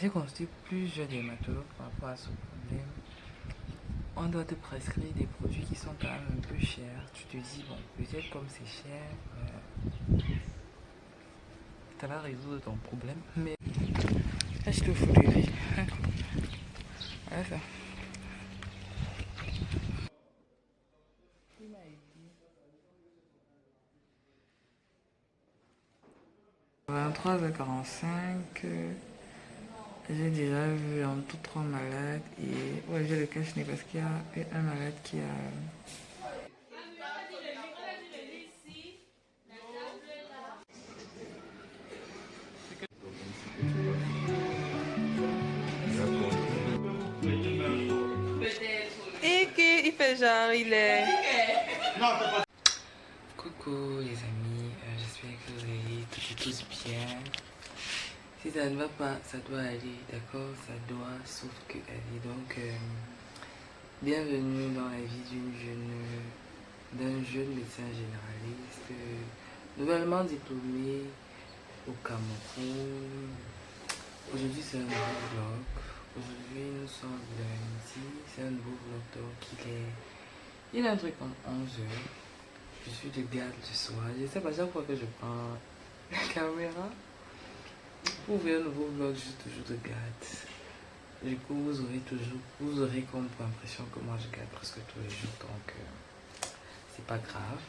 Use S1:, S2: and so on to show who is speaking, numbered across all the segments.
S1: J'ai consulté plusieurs dermatologues par rapport à ce problème. On doit te prescrire des produits qui sont quand même un peu chers. Tu te dis, bon, peut-être comme c'est cher, ça va résoudre ton problème. Mais je te fous de vie. Voilà ça. Il m'a dit 23h45. J'ai déjà vu en tout 3 malades et ouais, j'ai le cache-nez parce qu'il y a un malade qui a. Et qu'il fait genre, il est. Coucou les amis, j'espère que vous allez toutes et tous bien. Si ça ne va pas, ça doit aller, d'accord? Ça doit, sauf que aller. Donc, bienvenue dans la vie d'un jeune médecin généraliste, nouvellement diplômé au Cameroun. Aujourd'hui, c'est un nouveau vlog. Aujourd'hui, nous sommes lundi. C'est un nouveau vlog, donc il est un truc comme 11h. Je suis de garde ce soir. Je sais pas, chaque fois que je prends la caméra pour ouvrir un nouveau vlog, je suis toujours de garde. Du coup, vous aurez comme pour impression que moi je garde presque tous les jours, donc c'est pas grave.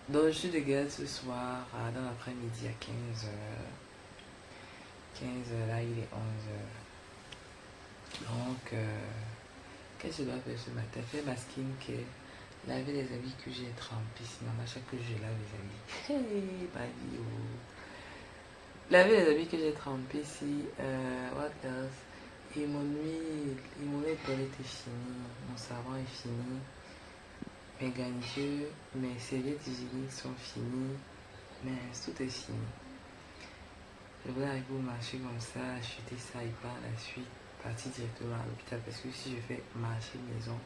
S1: Donc, je suis de garde ce soir, dans l'après-midi à 15h. 15h, là il est 11h. Donc, qu'est-ce que je dois faire ce matin? Faire ma skincare. Laver les habits que j'ai trempés, sinon à chaque fois que je lave les habits. Hey, ma vie, oh. Laver les habits que j'ai trempés ici. What else? Et mon huile de toilette est finie. Mon savon est fini. Mes garnitures, mes serviettes hygiéniques sont finies. Mais tout est fini. Je voulais arriver au marché comme ça, acheter ça et par la suite partir directement à l'hôpital. Parce que si je fais marché maison,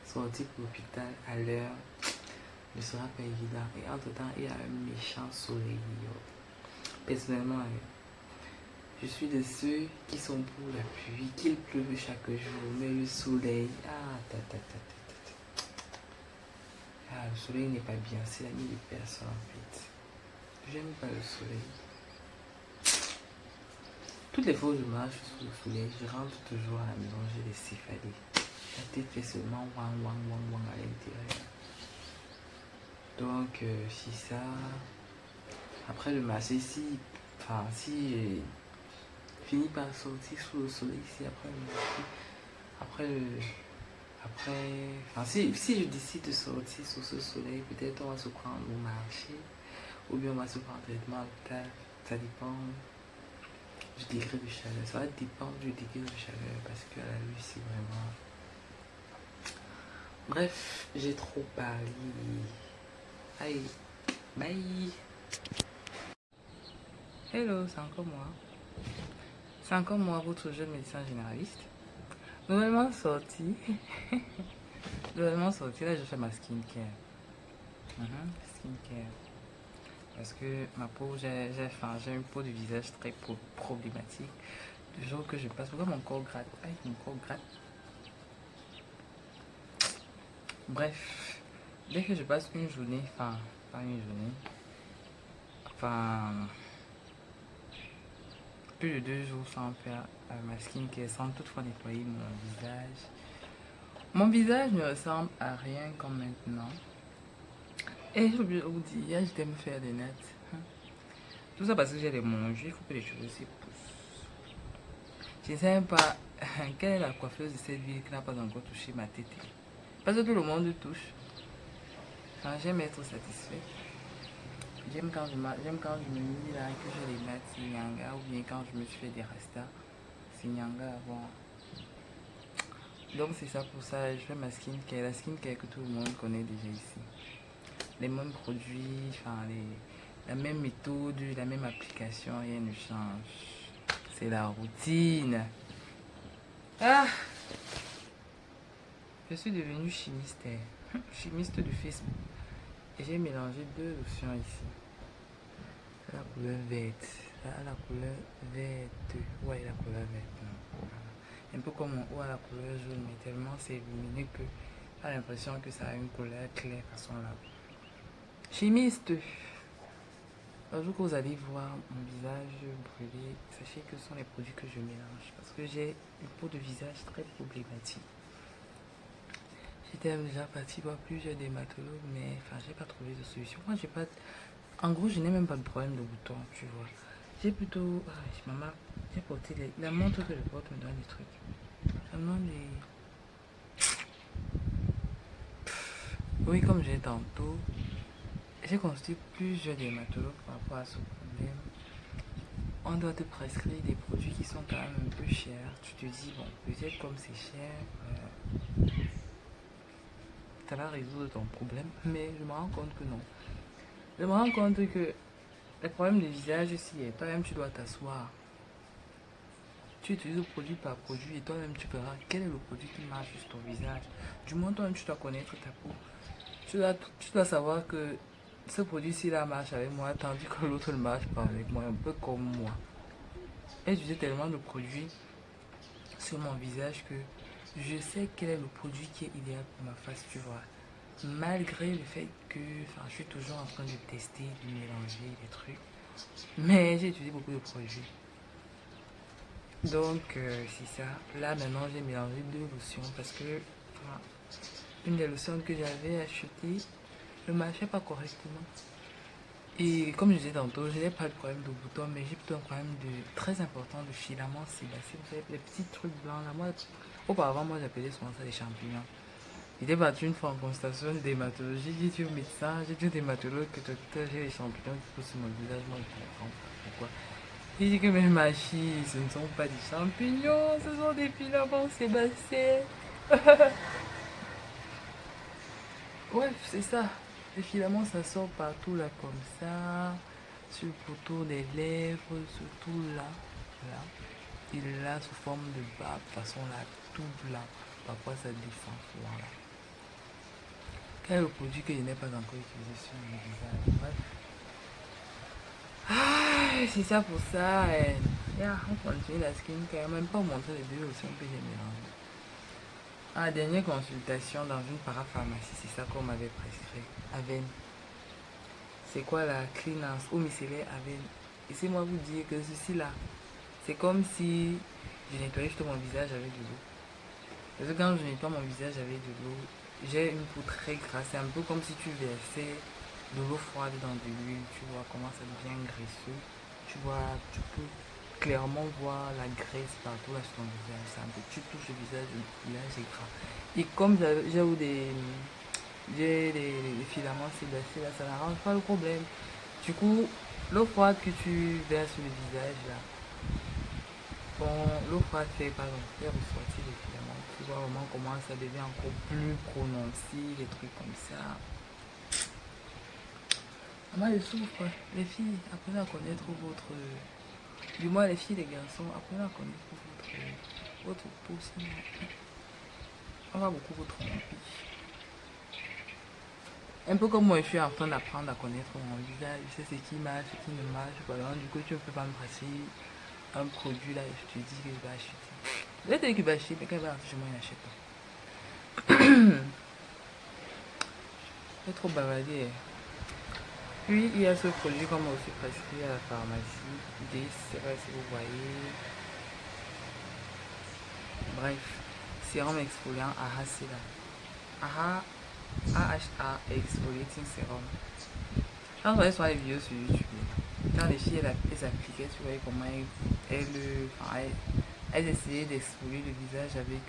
S1: sortir pour l'hôpital à l'heure ne sera pas évident. Et entre temps, il y a un méchant soleil. Personnellement, je suis de ceux qui sont pour la pluie, qu'il pleuve chaque jour, mais le soleil, le soleil n'est pas bien, c'est l'ami de personne en fait. J'aime pas le soleil. Toutes les fois où je marche sous le soleil, je rentre toujours à la maison, j'ai des céphalées. La tête fait seulement wang wang wang wang à l'intérieur. Donc, si ça, après le marché, si j'ai fini par sortir sous le soleil, si après le marché, si je décide de sortir sous ce soleil, peut-être on va se prendre au marché, ou bien on va se prendre un traitement à l'hôpital, ça dépend du degré de chaleur, ça va dépendre du degré de chaleur, parce que la rue c'est vraiment... Bref, j'ai trop parlé. Allez, bye. Hello, c'est encore moi. C'est encore moi, votre jeune médecin généraliste. Nouvellement sorti. Nouvellement sorti, là je fais ma skincare. Skincare. Parce que ma peau, j'ai une peau de visage très problématique. Du jour que je passe, pourquoi mon corps gratte? Aïe, mon corps gratte. Bref, dès que je passe une journée, pas une journée, plus de 2 jours sans faire ma skincare, sans toutefois nettoyer mon visage. Mon visage ne ressemble à rien comme maintenant. Et j'ai oublié de vous dire, hier j'étais me faire des nattes. Tout ça parce que j'ai les manger, il faut que les cheveux s'y poussent. Je ne sais même pas quelle est la coiffeuse de cette ville qui n'a pas encore touché ma tête. Parce que tout le monde touche. J'aime être satisfait. J'aime quand je me dis là que j'ai les nattes, c'est Nyanga, ou bien quand je me suis fait des rastas, c'est Nyanga avant. Donc c'est ça pour ça, je fais ma skincare, la skincare que tout le monde connaît déjà ici. Les mêmes produits, la même méthode, la même application, rien ne change. C'est la routine. Ah! Je suis devenue chimiste, chimiste de Facebook. Et j'ai mélangé 2 lotions ici. La couleur verte. là à la couleur verte. Ouais, la couleur verte. Voilà. Un peu comme mon haut à la couleur jaune, mais tellement c'est lumineux que j'ai l'impression que ça a une couleur claire façon là. Chimiste. Un jour que vous allez voir mon visage brûlé, sachez que ce sont les produits que je mélange parce que j'ai une peau de visage très problématique. J'étais déjà partie voir plusieurs dermatologues, mais enfin, j'ai pas trouvé de solution. Moi, j'ai pas. En gros, je n'ai même pas de problème de boutons, tu vois. J'ai plutôt. Ah, maman, j'ai porté la montre que je porte me donne des trucs. Ça me donne des. Oui, comme j'ai tantôt, j'ai consulté plusieurs dermatologues par rapport à ce problème. On doit te prescrire des produits qui sont quand même un peu chers. Tu te dis, bon, peut-être comme c'est cher, ça va résoudre ton problème. Mais je me rends compte que non. Je me rends compte que le problème du visage aussi est toi-même, tu dois t'asseoir. Tu utilises produit par produit et toi-même, tu verras quel est le produit qui marche sur ton visage. Du moins, toi-même, tu dois connaître ta peau. Tu dois savoir que ce produit-ci là marche avec moi, tandis que l'autre ne marche pas avec moi, un peu comme moi. Et j'utilise tellement de produits sur mon visage que je sais quel est le produit qui est idéal pour ma face, tu vois. Malgré le fait que je suis toujours en train de tester, de mélanger des trucs. Mais j'ai utilisé beaucoup de produits. Donc, c'est ça. Là, maintenant, j'ai mélangé deux lotions parce que une des lotions que j'avais achetées ne marchait pas correctement. Et comme je disais tantôt, je n'ai pas de problème de boutons, mais j'ai plutôt un problème très important de filaments sébacés. Vous savez, les petits trucs blancs là. Moi, auparavant, moi, j'appelais souvent ça des champignons. J'étais partie une fois en consultation de dermatologie. J'ai dit au médecin, j'ai dit au dermatologue que j'ai les champignons qui poussent sur mon visage. Moi, je ne comprends pas pourquoi. Il dit que mes machis, ce ne sont pas des champignons, ce sont des filaments sébacés. Ouais, c'est ça. Les filaments, ça sort partout là, comme ça. Sur le pourtour des lèvres, surtout là. Là. Il est là sous forme de barbe, de façon là, tout blanc. Parfois, ça descend souvent là. Quel est le produit que je n'ai pas encore utilisé sur mon visage? Bref. Ah, c'est ça pour ça. On continue la skincare. Même pas montrer les deux lotions que j'ai mélangées. À la dernière consultation dans une parapharmacie, c'est ça qu'on m'avait prescrit. Aven. C'est quoi la cleanance au micellaire Aven? Laissez-moi vous dire que ceci là, c'est comme si je nettoyais juste mon visage avec de l'eau. Parce que quand je nettoie mon visage avec de l'eau, j'ai une peau très grasse. C'est un peu comme si tu versais de l'eau froide dans de l'huile. Tu vois comment ça devient graisseux. Tu vois, tu peux clairement voir la graisse partout là sur ton visage. C'est un peu, tu touches le visage c'est gras. Et comme j'ai des filaments sébacés là, ça n'arrange pas le problème. Du coup, l'eau froide que tu verses sur le visage là, bon, l'eau froide fait ressortir les filaments. Tu vois vraiment comment ça devient encore plus prononcé, des trucs comme ça. Moi, je souffre. Les filles, apprenez à connaître votre. Du moins, les filles et les garçons, apprenez à connaître votre peau. Sinon, on va beaucoup vous tromper. Un peu comme moi, je suis en train d'apprendre à connaître mon visage. Je sais ce qui marche, ce qui ne marche pas. Donc, du coup, tu ne peux pas me passer un produit là et je te dis que je vais acheter. Je vais te dire qu'il va acheter, mais quand il va rentrer chez moi, il n'achète pas. C'est trop bavardé. Puis, il y a ce produit qu'on m'a aussi prescrit à la pharmacie. Je sais pas si vous voyez. Bref, sérum exfoliant AHA, c'est là. AHA, AHA Exfoliating Serum. Quand on voyait sur les vidéos sur YouTube, quand les filles elles s'appliquaient, tu voyais comment elles essayaient d'exfolier le visage avec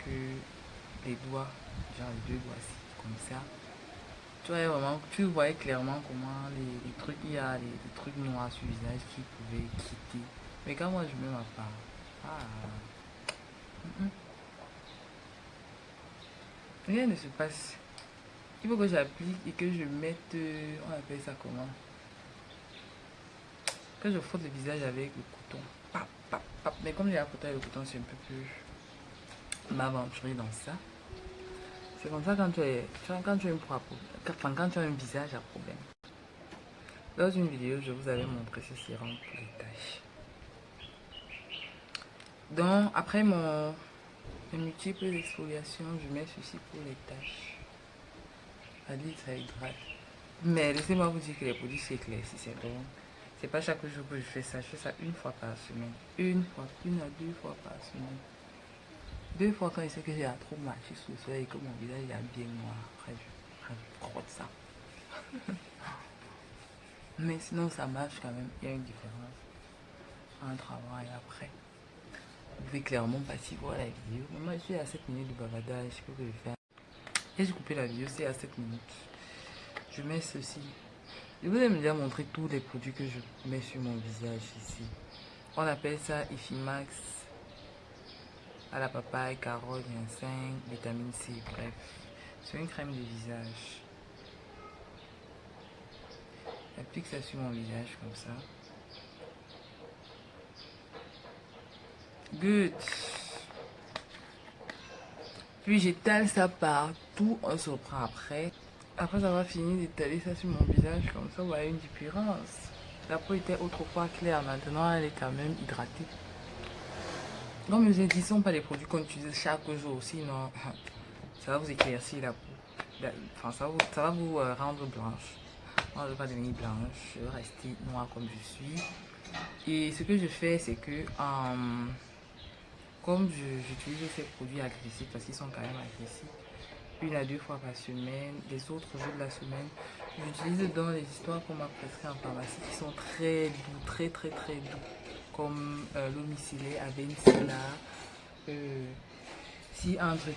S1: les doigts, genre les deux doigts comme ça. Tu voyais clairement comment les trucs, il y a les trucs noirs sur le visage qui pouvaient quitter. Mais quand moi je mets ma part, rien ne se passe. Il faut que j'applique et que je mette, on appelle ça comment? Que je frotte le visage avec le coton. Pap, pap, pap. Mais comme j'ai apporté le coton, c'est un peu plus m'aventurer dans ça. C'est comme ça quand tu as une peau quand tu as un visage à problème. Dans une vidéo, je vous avais montré ce sérum pour les taches. Donc, après mes multiples exfoliations, je mets ceci pour les taches. Ça dit, ça hydrate. Mais laissez-moi vous dire que les produits s'éclaircissent. Donc, c'est pas chaque jour que je fais ça. Je fais ça une fois par semaine. Une à deux fois par semaine. Deux fois quand je sais que j'ai trop marché sous le soleil et que mon visage est bien noir. Après, je frotte ça. Mais sinon, ça marche quand même. Il y a une différence entre avant et après. Vous pouvez clairement pas s'y voir la vidéo. Moi, je suis à 7 minutes de bavardage. Je peux que je fais. Et j'ai coupé la vidéo, c'est à 7 minutes. Je mets ceci. Je vous ai déjà montré tous les produits que je mets sur mon visage ici. On appelle ça Ifimax à la papaye, carotte, ginseng, vitamine C, bref. C'est une crème de visage. J'applique ça sur mon visage comme ça. Good. Puis j'étale ça partout. On se reprend après. Après avoir fini d'étaler ça sur mon visage comme ça, vous voyez une différence. La peau était autrefois claire, maintenant elle est quand même hydratée. Comme je vous ai dit, ce ne sont pas des produits qu'on utilise chaque jour, sinon ça va vous éclaircir la peau. Enfin, ça va vous rendre blanche. Moi, je ne veux pas devenir blanche, je veux rester noire comme je suis. Et ce que je fais, c'est que comme j'utilise ces produits agressifs, parce qu'ils sont quand même agressifs, une à deux fois par semaine, les autres jours de la semaine, j'utilise dans les histoires qu'on m'a prescrites en pharmacie qui sont très doux, très doux, comme l'eau micellée avec cela. Si entre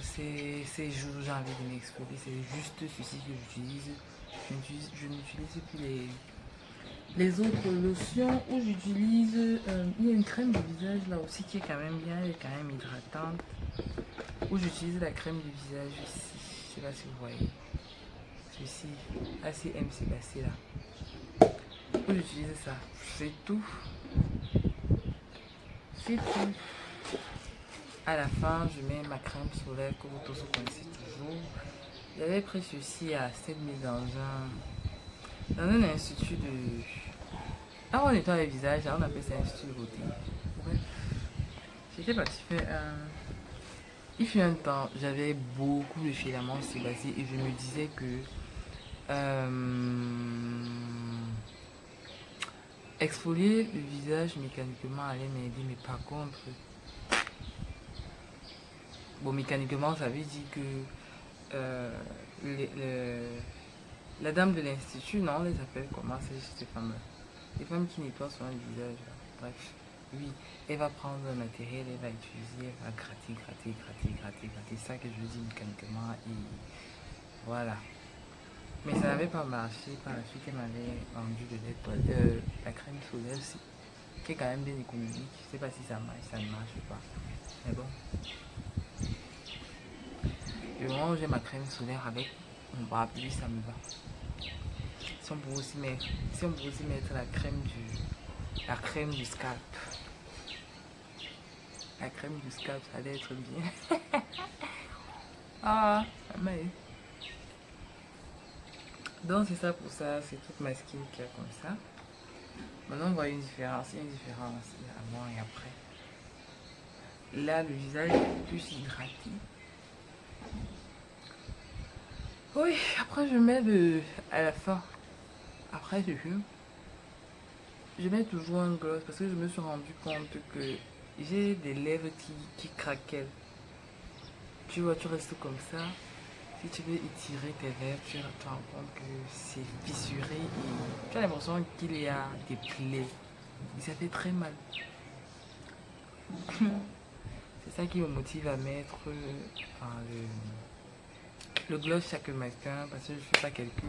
S1: ces jours j'ai envie de m'explorer, c'est juste ceci que j'utilise. Je n'utilise plus les autres lotions où j'utilise. Il y a une crème de visage là aussi qui est quand même bien, elle est quand même hydratante. Où j'utilise la crème de visage ici. Je sais pas si vous voyez. Ceci, ACM Sébastien là. Où j'utilise ça. C'est tout. C'est tout. À la fin, je mets ma crème solaire que vous tous connaissez toujours. J'avais pris ceci à 7000 dans un institut de... Ah, on nettoie le visage, on appelle ça institut de beauté. Bref, j'étais partie faire un... Il fut un temps, j'avais beaucoup de filaments sébacés et je me disais que exfolier le visage mécaniquement allait m'aider, mais par contre, bon, mécaniquement, ça veut dire que la dame de l'institut, non, on les appelle comment, ces femmes-là, les femmes qui nettoient souvent le visage, bref. Oui, elle va prendre le matériel, elle va utiliser, elle va gratter, ça que je dis mécaniquement et voilà. Mais ça n'avait pas marché, par la suite elle m'avait vendu la crème solaire aussi, qui est quand même bien économique. Je ne sais pas si ça marche, ça ne marche pas. Mais bon. Le moment où j'ai ma crème solaire avec mon parapluie, ça me va. Si on peut aussi mettre la crème du scalp. La crème du scalp, ça allait être bien. Ah, mais... Donc c'est ça pour ça, c'est toute ma skin qui est comme ça. Maintenant on voit une différence, il y a une différence avant et après. Là le visage est plus hydraté. Oui, après je mets à la fin. Après je mets toujours un gloss parce que je me suis rendu compte que j'ai des lèvres qui craquellent. Tu vois, tu restes comme ça. Si tu veux étirer tes lèvres, tu te rends compte que c'est fissuré et tu as l'impression qu'il y a des plaies. Et ça fait très mal. C'est ça qui me motive à mettre le gloss chaque matin parce que je ne suis pas quelqu'un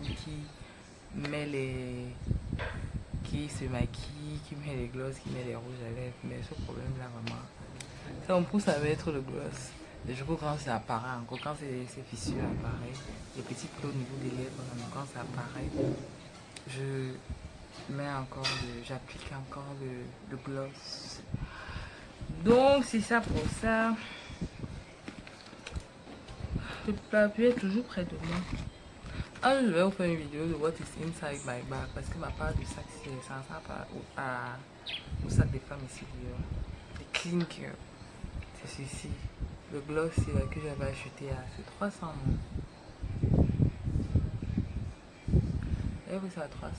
S1: qui se maquille, qui met les gloss, qui met les rouges à lèvres. Mais ce problème-là, vraiment, ça me pousse à mettre le gloss. Et du coup, quand ça apparaît encore, quand ces fissures apparaissent, les petits plis au niveau des lèvres, quand ça apparaît, j'applique encore le gloss. Donc, c'est ça pour ça. Le papier est toujours près de moi. Ah, je vais vous faire une vidéo de what is inside my bag parce que ma part du sac, c'est ça au sac des femmes ici. Les Clink. C'est celui-ci. Le gloss là, que j'avais acheté à 300 mots. Et oui, c'est à 300.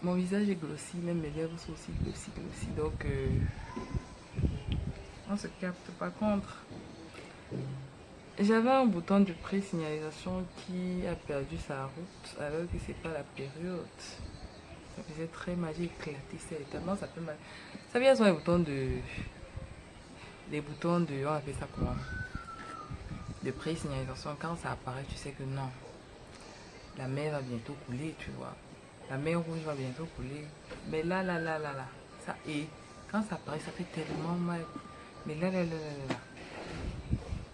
S1: Mon visage est glossy, même mes lèvres sont aussi glossy. Donc, on se capte. Par contre, j'avais un bouton de pré-signalisation qui a perdu sa route, alors que c'est pas la période. Ça faisait très mal, j'ai éclaté, c'est tellement ça fait mal. Ça vient sur les boutons de. On appelle ça comment? De pré-signalisation. Quand ça apparaît, tu sais que non. La mer va bientôt couler, tu vois. La mer rouge va bientôt couler. Mais là. Ça, et quand ça apparaît, ça fait tellement mal. Mais là.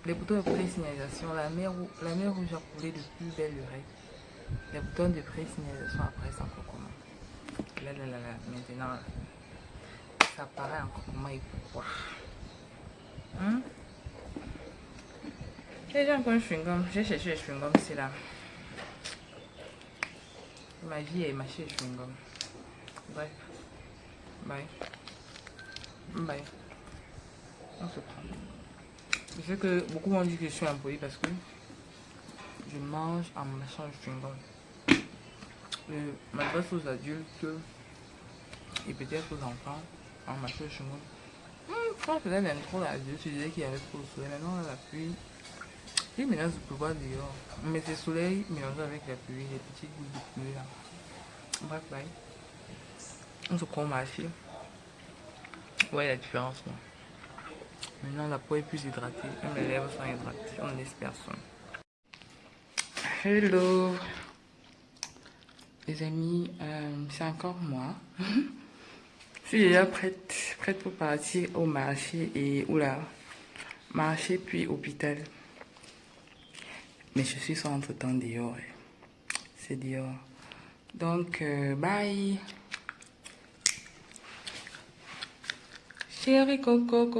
S1: Les boutons de pré-signalisation, la mer rouge a coulé de plus belle lurette. Les boutons de pré-signalisation après, c'est encore comment? Là. Maintenant, ça apparaît encore comment et pourquoi. J'ai encore un chewing-gum. J'ai cherché le chewing-gum, c'est là. Ma vie est mâcher le chewing-gum. Bref. Bye. On se prend. Je sais que beaucoup m'ont dit que je suis impoli parce que je mange en mâchant le chewing-gum. Je m'adresse aux adultes et peut-être aux enfants en mâchant le chewing-gum. Je pense que là, l'intro, l'adulte, tu disais qu'il y avait trop de soleil. Maintenant, la pluie. Il mélange du pleuvoir dehors. Mais c'est soleil mélangé avec la pluie, les petites gouttes de pluie là. Bref, bye. On se prend ma fille. Ouais, la différence, non. Maintenant, la peau est plus hydratée. Même les lèvres sont hydratées. On espère ça. Hello. Les amis, c'est encore moi. Je suis déjà prête pour partir au marché et marché puis hôpital. Mais je suis sur entre-temps dehors. C'est dehors. Donc, bye. Chérie Coco.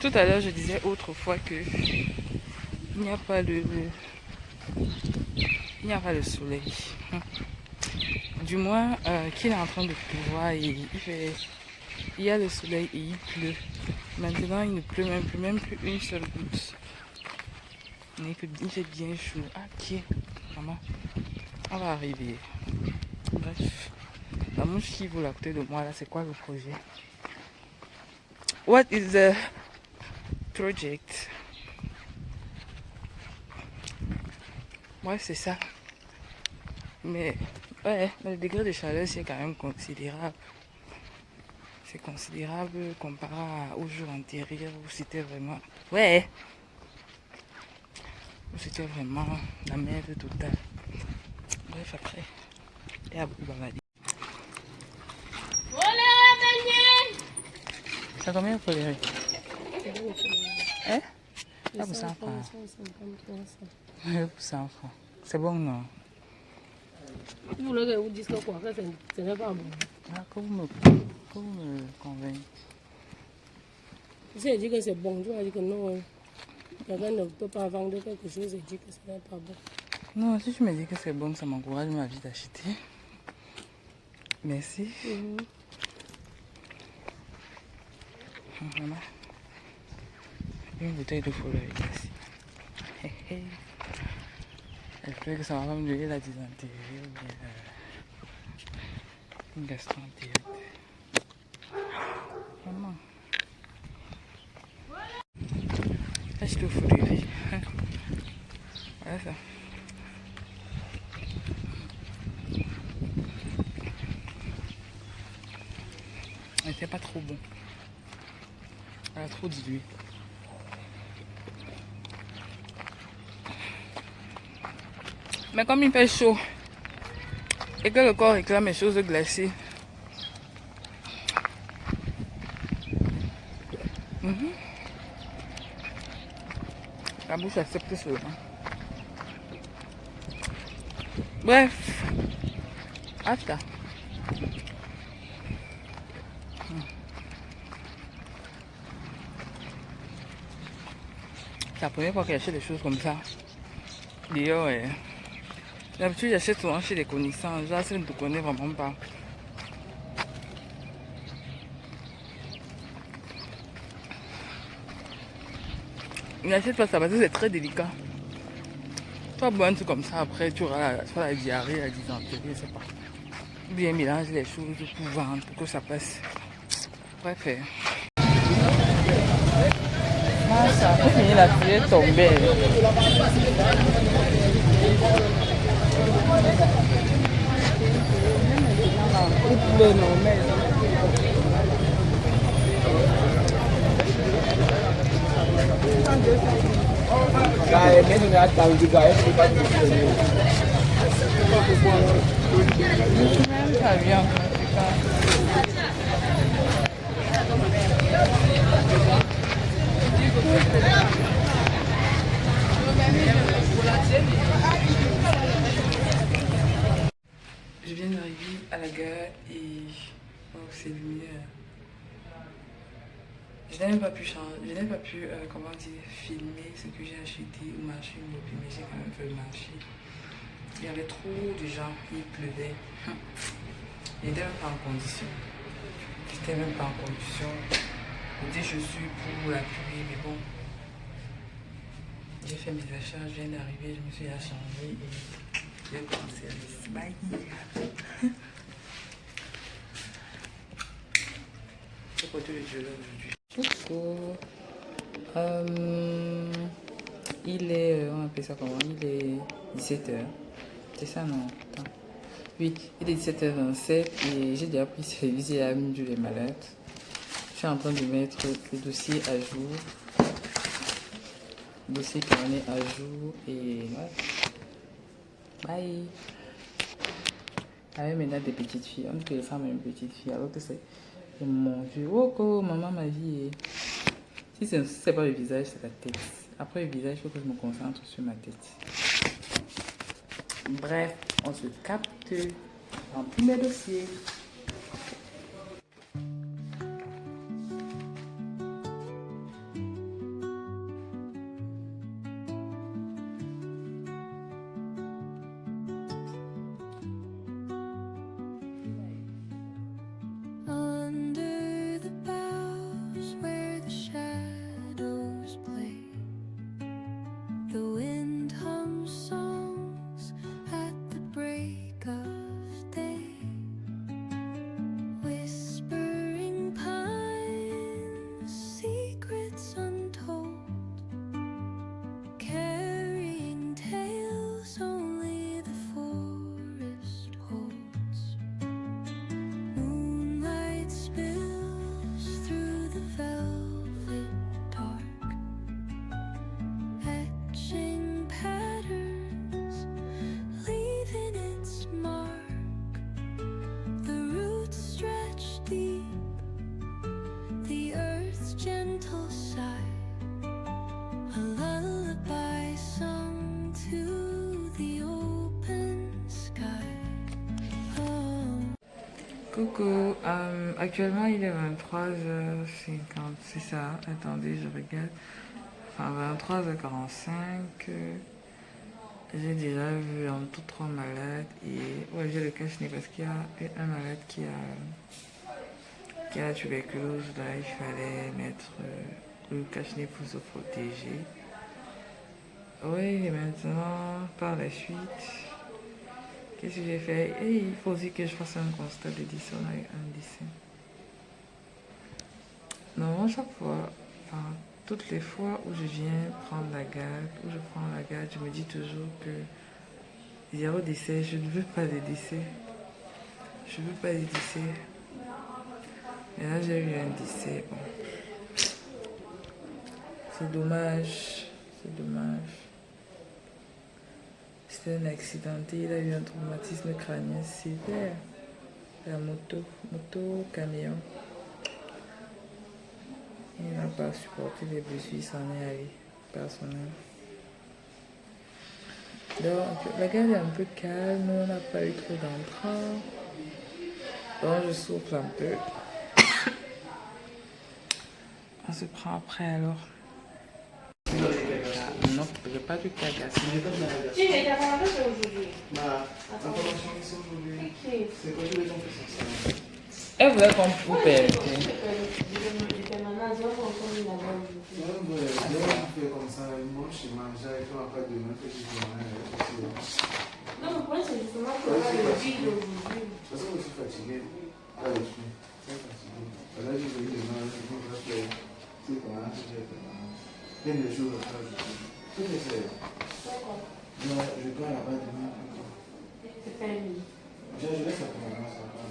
S1: Tout à l'heure, je disais autrefois que il n'y a pas le soleil. Du moins, qu'il est en train de pleuvoir et il y a le soleil et il pleut. Maintenant, il ne pleut même plus une seule goutte. Il fait bien chaud. Ok, maman, on va arriver. Bref, la mouche qui vole à côté de moi là, c'est quoi le projet? What is the project? Ouais, c'est ça. Mais le degré de chaleur c'est quand même considérable. C'est considérable comparé aux jours antérieurs où c'était vraiment. Ouais! Où c'était vraiment la merde totale. Bref, après. Et à Boubamadi. Ça combien pour les rues? Hein? Ah, pour 100 francs. Pour 100 francs. C'est bon, non?
S2: Vous voulez que vous disiez quoi? Que ce n'est pas bon.
S1: Ah, que vous me convaincre.
S2: Si elle dit que c'est bon, tu vas dire que non. Quelqu'un ne peut pas vendre quelque chose et dire que ce n'est pas bon.
S1: Non, si tu me dis que c'est bon, ça m'encourage ma vie d'acheter. Merci. Maman. Une bouteille de folie ici. J'espère que ça va pas me donner la dysenterie ou bien une gastroentérite. Maman. Acheter au folie. Voilà ça. Mais c'est pas trop bon. Elle a trop dilué. Mais comme il fait chaud et que le corps réclame les choses glacées, la bouche accepte cela. Bref, after. C'est la première fois que j'achète des choses comme ça. D'ailleurs, d'habitude, j'achète souvent chez des connaissances. Genre, celles que je ne connais vraiment pas. Je n'achète pas ça parce que c'est très délicat. Toi, boire un truc comme ça, après, tu auras soit la diarrhée, la dysenterie, je sais pas. Bien mélanger les choses pour vendre, pour que ça passe. Bref. Ah, ça, pour finir, la pluie est tombée. Il pleut, non, mais... Même pas bien, en tout cas. Je viens d'arriver à la gare et oh, c'est lumineux. Je n'ai même pas pu changer, je n'ai pas pu comment dire, filmer ce que j'ai acheté ou marcher une mobile, mais j'ai quand même fait le marché. Il y avait trop de gens, il pleuvait. Je n'étais même pas en condition. J'étais même pas en condition. Je dis je suis pour la pluie, mais bon. J'ai fait mes achats, je viens d'arriver, je me suis changée et j'ai pris le service. Bye! C'est quoi tout le jeu là aujourd'hui? Coucou! Il est, on appelle ça comment? Il est 17h. C'est ça, non? Attends. Oui, il est 17h27 et j'ai déjà pris service, j'ai mis les malades. Je suis en train de mettre le dossier à jour. Le dossier qui en est à jour et ouais. Bye! Avec maintenant des petites filles. On dit que les femmes ont une petite fille alors que c'est mon Dieu. Oh, maman, ma vie. Si c'est pas le visage, c'est la tête. Après le visage, il faut que je me concentre sur ma tête. Bref, on se capte en tous les dossiers. Coucou, actuellement il est 23h50, c'est ça, attendez je regarde, enfin 23h45, j'ai déjà vu en tout 3 malades et ouais j'ai le cache-nez parce qu'il y a un malade qui a la tuberculose, là il fallait mettre le cache-nez pour se protéger. Oui et maintenant par la suite... Qu'est-ce que j'ai fait? Et il faut aussi que je fasse un constat de dessin avec un dessin. Non, chaque fois, enfin, toutes les fois où je viens prendre la garde, je me dis toujours que zéro décès, je ne veux pas de décès. Je ne veux pas de décès. Mais là, j'ai eu un décès. Bon. C'est dommage. C'est dommage. C'était un accidenté, il a eu un traumatisme crânien sévère. La moto-camion. Il n'a pas supporté les blessures, il s'en est allé personnel. Donc la gare est un peu calme, on n'a pas eu trop d'entrants. Donc je souffle un peu. On se prend après alors. pas de cagasser.
S2: Si, mais t'as pas regardé c'est aujourd'hui.
S3: L'information c'est aujourd'hui. C'est quoi tous les gens qui sont ça?
S1: Elle voulait qu'on vous perde.
S3: Ouais, fait comme ça, moi je mange, j'arrive pas demain, que je vais manger.
S2: Non, mais pour c'est justement pour le vide aujourd'hui.
S3: Parce que je suis fatigué. Allez, je suis très fatigué. Là, je vais demain, je vais me rappeler. C'est quoi, j'ai fait. Plein de jours à faire. Tout est fait. Non, je vais pas là-bas demain.
S2: C'est fini.
S3: Je laisse ça pour moi, ça va.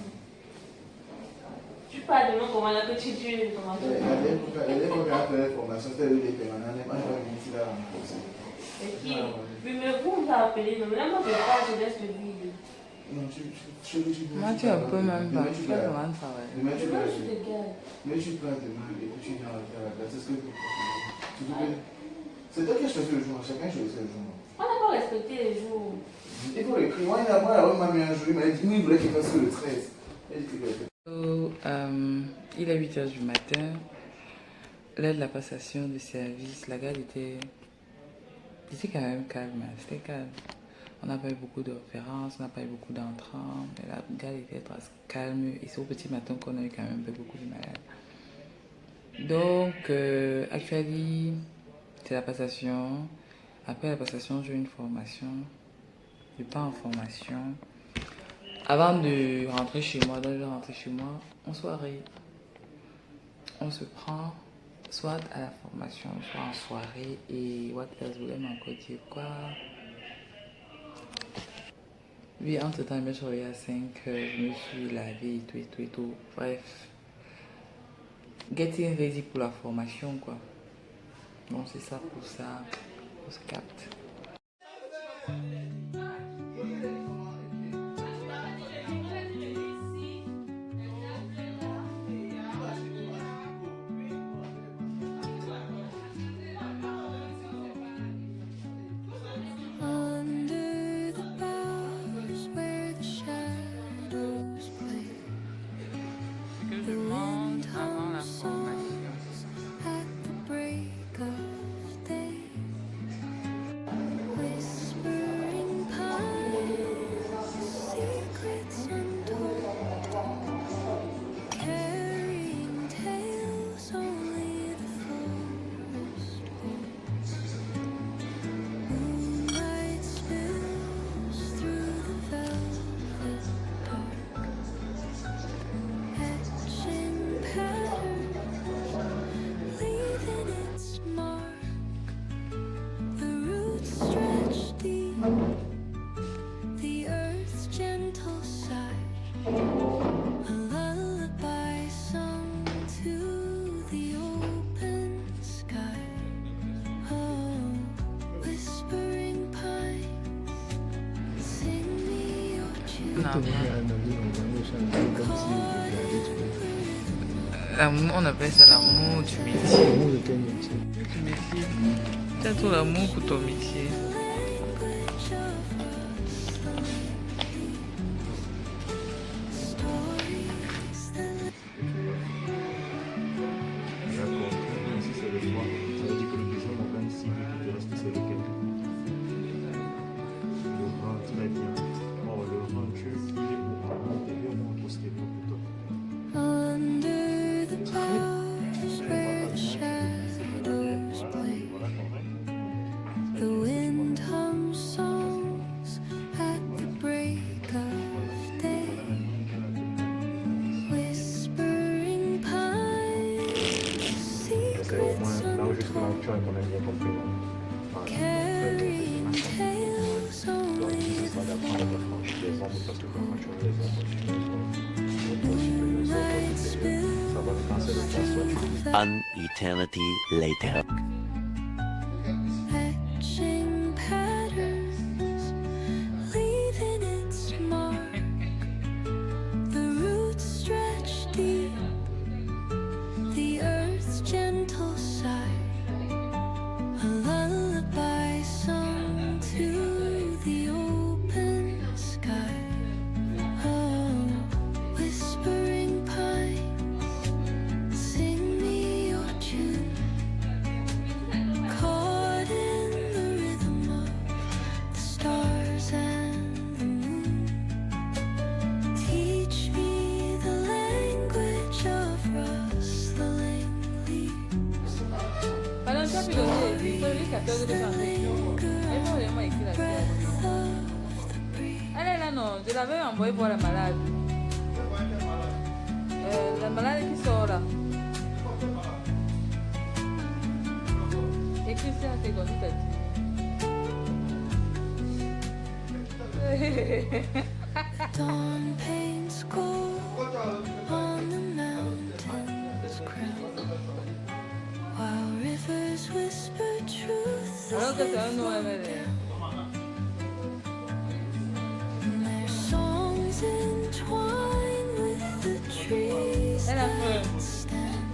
S2: Tu parles de nous comment la petite Dieu comment tu
S3: Elle est pour faire la formation, faire le permanent, elle va venir là.
S2: Oui, mais vous, on va appeler. Non, mais là, moi, je parle, je laisse le vide.
S3: Non,
S1: Moi, tu es un peu même pas. Tu fais comment travailler?
S3: Demain, tu
S2: Moi,
S3: vas.
S2: je dégage.
S3: Mais je parle demain et puis tu viens à la date. C'est ce que tu veux. C'est toi qui as choisi le jour, chacun choisit le jour.
S2: On n'a pas respecté les jours.
S3: Il faut écrire. Moi, il a mis un jour, il m'a dit, il voulait qu'il fasse le 13.
S1: Il est 8h du matin. L'heure de la passation de service, la gare était quand même calme. C'était calme. On n'a pas eu beaucoup de références, on n'a pas eu beaucoup d'entrants, mais la gare était très calme. Et c'est au petit matin qu'on a eu quand même beaucoup de malades. Donc, actuellement, c'est la passation. Après la passation, j'ai une formation. Je pars en formation. Avant de rentrer chez moi, donc je vais rentrer chez moi en soirée. On se prend soit à la formation, soit en soirée. Et what else voulait m'encore dire quoi? Oui, entre temps, je me suis réveillée à 5 heures, je me suis lavée et tout. Bref, getting ready pour la formation quoi. Bon, c'est ça pour ça, on se capte. On appelle ça l'amour du métier.
S3: L'amour de quel métier?
S1: Du métier. Tu as tout l'amour pour ton métier.
S4: An eternity later.
S1: dit, c'est lui qui a peur de faire un question. Elle m'a vraiment écrit la vie. Elle est là, non. Je l'avais envoyé voir la malade. La malade qui sort là. Et Christian, c'est comme tu t'as dit.
S5: Dawn paints gold on the mountain's crown, while rivers whisper truth
S1: Alors
S5: as
S1: que
S5: they
S1: c'est un nom,
S5: flow
S1: elle est.
S5: down. Their songs entwine with the trees
S1: Elle a
S5: that
S1: peur.
S5: stand,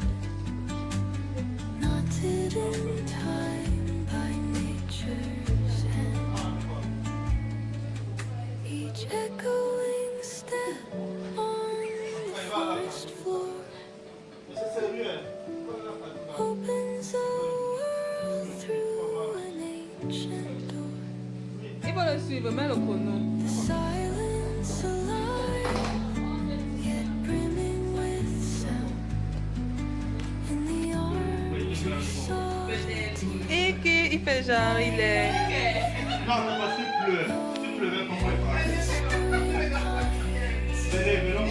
S5: knotted in time by nature's hand. Each echoing step on the forest floor opens a world through an ancient door.
S1: Il faut le suivre, mets le chrono.
S5: The silence alive, yet brimming with sound. In the arms of solitude,
S1: Et il fait genre, il est.
S3: Non, non, parce qu'il pleut. Tu pleuvais comme moi. Venez, venons,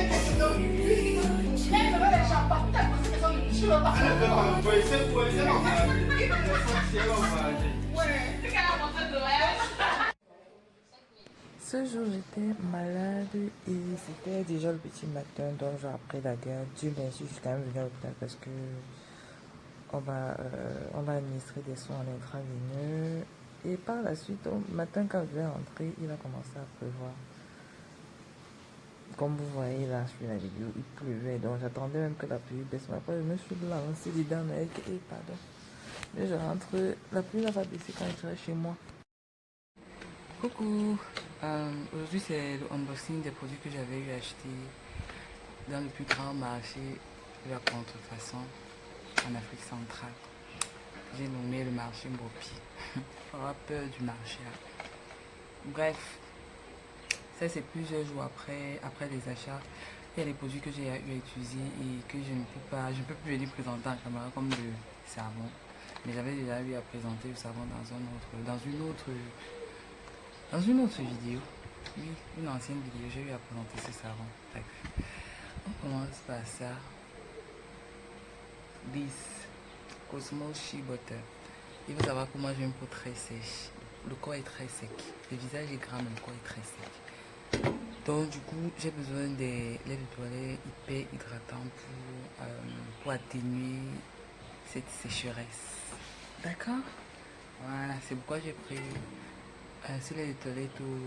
S1: Ce jour, j'étais malade et c'était déjà le petit matin, donc genre après la guerre. Dieu merci, je suis quand même venue à l'hôpital parce que on m'a administré des soins intraveineux. Et par la suite, au matin, quand je vais rentrer, il a commencé à pleuvoir. Comme vous voyez là sur la vidéo, il pleuvait, donc j'attendais même que la pluie baisse. Mais après, je me suis lancé dedans avec, pardon. Mais je rentre, la pluie va baisser quand je serai chez moi. Coucou, aujourd'hui c'est le unboxing des produits que j'avais eu achetés dans le plus grand marché de la contrefaçon en Afrique centrale. J'ai nommé le marché Mbopi. On aura peur du marché là. Bref, ça c'est plusieurs jours après les achats. Il y a des produits que j'ai eu à utiliser et que je ne peux plus venir présenter en caméra comme le savon. Mais j'avais déjà eu à présenter le savon dans une autre vidéo, oui, une ancienne vidéo, j'ai eu à présenter ce savon. Bref, on commence par ça. This Cosmo Shea Butter. Il faut savoir que moi j'ai une peau très sèche. Le corps est très sec. Le visage est grand, mais le corps est très sec. Donc du coup, j'ai besoin des laits de toilette hyper hydratants pour atténuer cette sécheresse. D'accord? Voilà, c'est pourquoi j'ai pris c'est lait de toilette au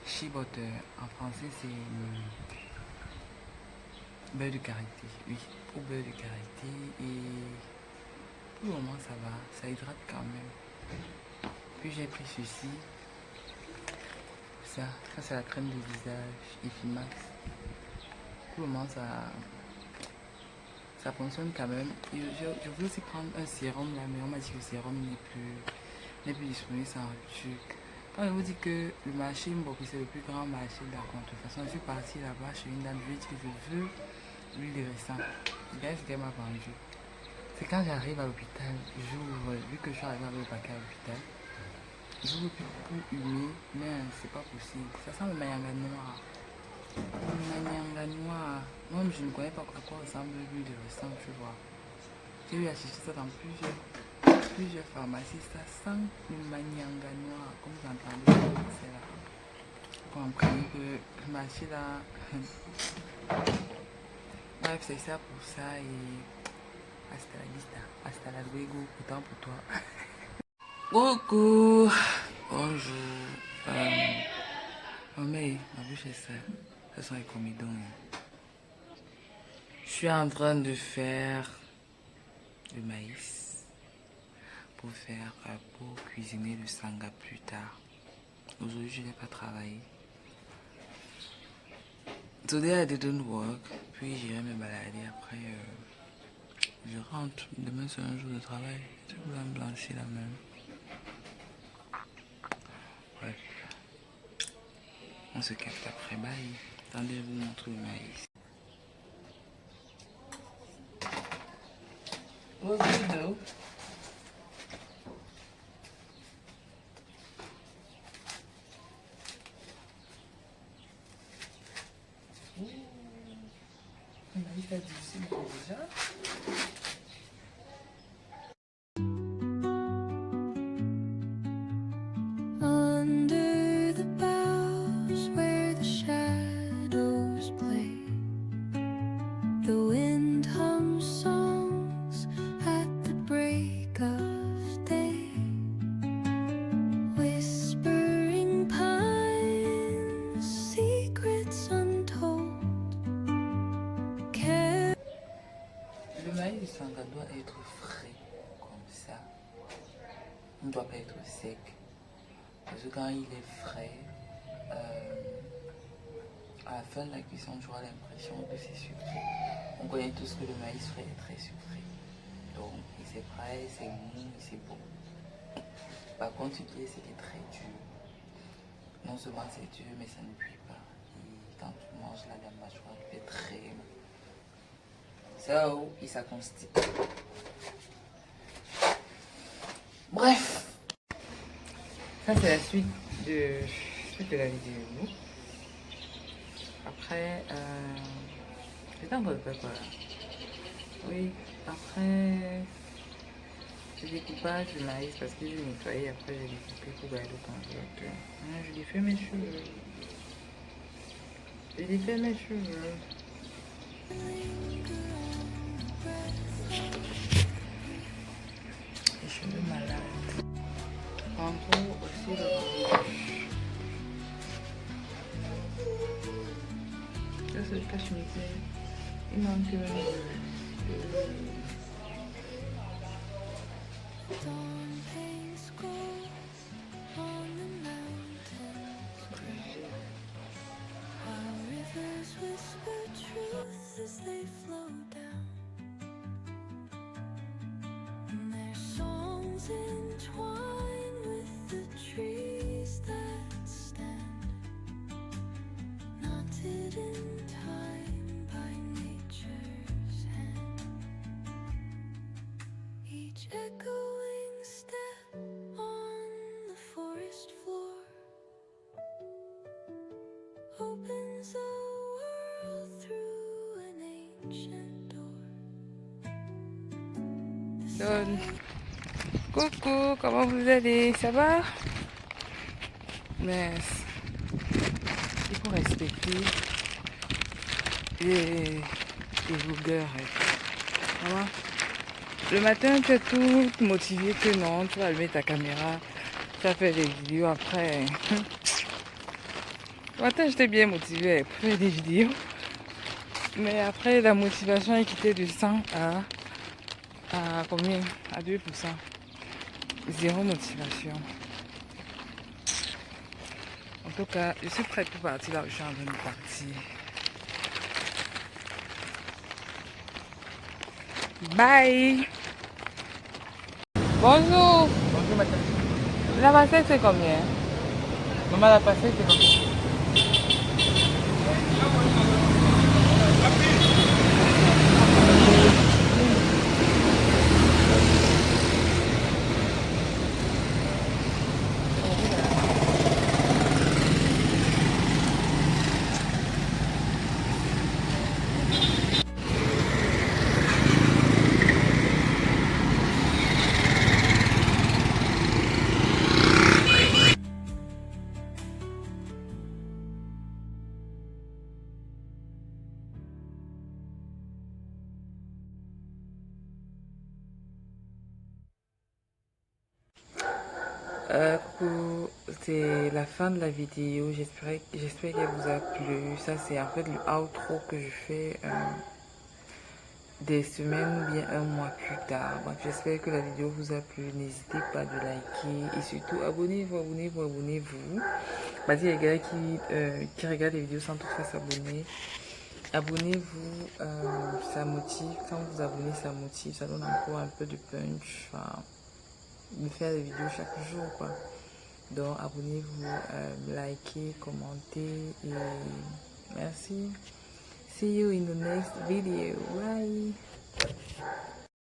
S1: Shea Butter. En français, c'est beurre de karité. Oui, au beurre de karité. Et pour le moment, ça va. Ça hydrate quand même. Puis j'ai pris ceci. Ça c'est la crème de visage Effimax. Pour le moment, ça fonctionne quand même. Et je voulais aussi prendre un sérum là, mais on m'a dit que le sérum n'est plus disponible sans rupture. Quand je vous dis que le marché Mbopi c'est le plus grand marché de la contrefaçon, je suis partie là-bas chez une dame, je lui ai dit que je veux l'huile de ricin. Regardez ce qu'elle m'a vendu. C'est quand j'arrive à l'hôpital, j'ouvre, vu que je suis arrivé avec le paquet à l'hôpital, j'ouvre plus humide, mais c'est pas possible. Ça sent le mayanga noir. Le mayanga noir. Moi-même je ne connais pas à quoi ressemble l'huile de ricin, tu vois. J'ai eu à chercher ça dans plusieurs pharmacies, ça sent le manianga noir, comme vous entendez, c'est là. Vous comprenez que le marché là. Bref, c'est ça pour ça et hasta la vista, hasta la luego, autant pour toi. Coucou, bonjour. Oh mais ma bouche est sale, ça sent les comidons. Je suis en train de faire le maïs. Pour cuisiner le sanga plus tard. Aujourd'hui, je n'ai pas travaillé. Today I didn't work. Puis j'irai me balader. Après, je rentre. Demain, c'est un jour de travail. Je vais me blanchir la même. Bref. On se capte après. Bye. Attendez, je vous montre le maïs. What's good though? déjà.
S5: Under the boughs where the shadows play, the wind hums songs at the break of day, whispering pines, secrets untold.
S1: Le maïs du Sanga doit être frais, comme ça. Il ne doit pas être sec. Parce que quand il est frais, à la fin de la cuisson, tu auras l'impression que c'est sucré. On connaît tous que le maïs frais est très sucré. Donc, c'est frais, c'est mou, c'est bon. Par contre, tu sais, c'était très dur. Non seulement c'est dur, mais ça ne cuit pas. Et quand tu manges là, la mâchoire fait très mal. So, et ça constipe. Bref. Ça, c'est la suite de la vidéo. Après, j'étais en train de faire quoi là? Oui, après, le découpage du maïs parce que j'ai nettoyé. Après, j'ai découpé pour garder au congélateur. Je défais mes cheveux. Je défais mes cheveux. Les cheveux malades. En gros, aussi le rouge. Ça, c'est le cache-mitaine. Il manque
S5: Dawn paints gold on the mountains gray, while rivers whisper truth as they flow down, and their songs entwine with the trees that stand, knotted in time by nature's hand. Each echoing step on the forest floor opens a world through an ancient door.
S1: Don. Coucou, comment vous allez? Ça va? Mais il faut respecter les vlogueurs. Voilà. Le matin, tu es toute motivée que non, tu vas allumer ta caméra, tu vas faire des vidéos après. Le matin, j'étais bien motivée pour faire des vidéos. Mais après, la motivation est quittée de 100 à combien? À 2%. Zéro motivation. En tout cas, je suis prête pour partir là où je suis en train de partir. Bye! Bonjour!
S3: Bonjour madame.
S1: La pastèque c'est combien? Maman, la pastèque c'est combien? Coucou, c'est la fin de la vidéo. J'espère qu'elle vous a plu. Ça, c'est en fait le outro que je fais des semaines ou bien un mois plus tard. Bref, j'espère que la vidéo vous a plu. N'hésitez pas de liker et surtout abonnez-vous. Vas-y, les gars qui regardent les vidéos sans toutefois s'abonner. Abonnez-vous, ça motive. Quand vous vous abonnez, ça motive. Ça donne encore un peu de punch. Enfin, de faire des vidéos chaque jour, quoi. Donc, abonnez-vous, likez, commentez et merci. See you in the next video. Bye.